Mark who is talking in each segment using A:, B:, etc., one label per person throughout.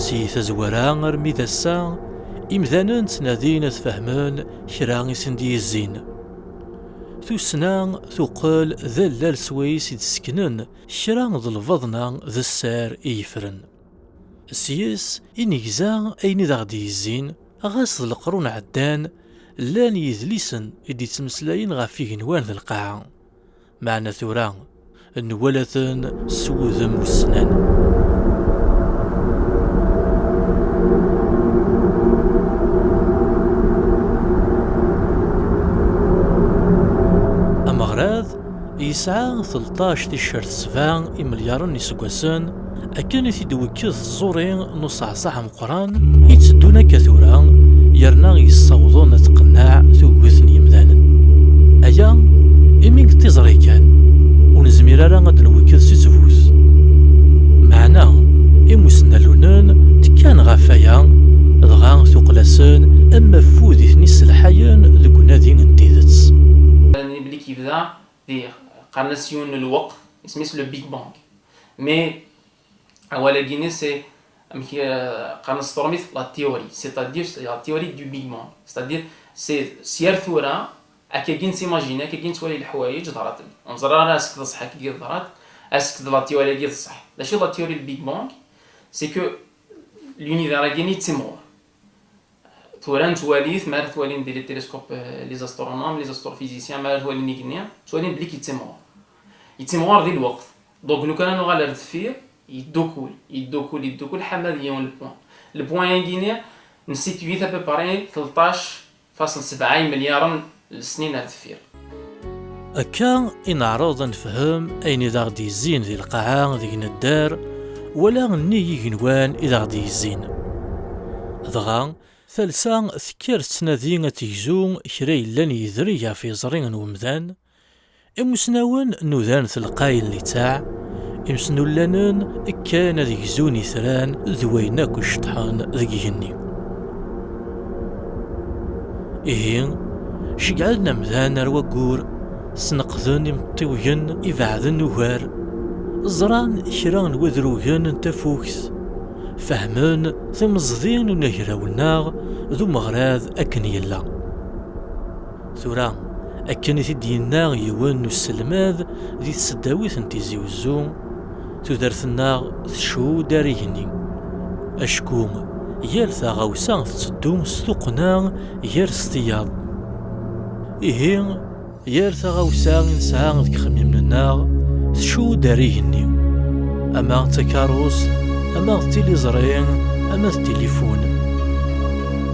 A: سي تزورا رمي ذا إمذانا تنادين تفهمان كرا سندي الزين ثوسنا ثقال ذلال سويس يتسكنن كرا ذا الفضنا ذا السار إيفرن سياس إنيكزا أين ذا غدي الزين غاس ذا القرون عدان لان يذليسن إدي تمسلاين غافي نوان ذا القاعة معنا ثورا نولة سوذم والسنان. أمغراض يسعى 13 تيشيرت سفان مليار نسقسان أكن يدوكيض الزورين نص عصاح مقران يتسدونا كثورا يرنا يصوضون تقناع ثوثن يمذانا أيا إميك تزري كان ونزمير راه غاد نوكيض سيسفوس معناه إموسنا لونان تكان غافايا دغا ثقلاسان أما فوذي ثنيس الحيان ذوك نادي نتيدتس
B: اللي كيف ذا دير قرنسيون الوقت اسمه لو بيج بانج مي أولا جيني سي قرنستورميث لا تيوري سيتادير لا تيوري دو بيج بانج سيتادير سي سير ثورة أكاكين سيماجينا أكاكين توالي الحوايج ضرات نزرا راه اسك تصح كي ضرات اسك لا تيوري ديال صح داشي لا تيوري البيج بانج سي كو لونيفير جيني تيمور ثوران تواليث مار توالين ديال التلسكوب لي زاسترونوم لي زاستروفيزيسيان مار توالين نيكنيا توالين بلي يتيمور ديال الوقت دونك لو كان نغال الدفير يدوكول حمل ديال البوان ينغينيا نسيتويت ا باري 13.7 مليار السنين الدفير.
A: أكا إنعرض نفهم أين إذا غدي يزين ذي القاعة ذي الدار ولا ني ينوان إذا غدي يزين ضغا ثالثا ذكر تنادي تيزو كري لان يذريا في زرين ومذان إمسناون نوذان ثلقاي اللي تاع إمسنو لانن كان ذي زوني ثران ذويناك الشطحان ذي جني إيه شقعدنا مذان رواقور سنقذن مطيوين إبعذن وهار زران كران وذروين تفوكس فهمان ثمزضين ونهراولنا ذو مغراض أكن يلا ثورا أكن تدينا يوان السلماذ ذي تسداويث انتيزي وزوم تدرثنا شو داريهني أشكوم يالثا غوسان تسدوم ستوقنا يال ستياض إيه يالثا غوسان نسعى ذيك خميمنا شو داريهني أما تكاروس أما التليزرين أما التليفون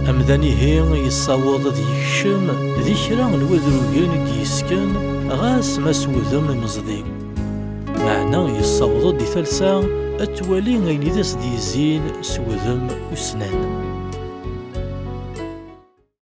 A: أمذاني هين يصاوض ذي الشم ذي كرا الوذروين كيسكن غاس ما سوذم المزدين معنى يصاوض دي ثالثا أتوالي غيني داس دي زين سوذم وسنان.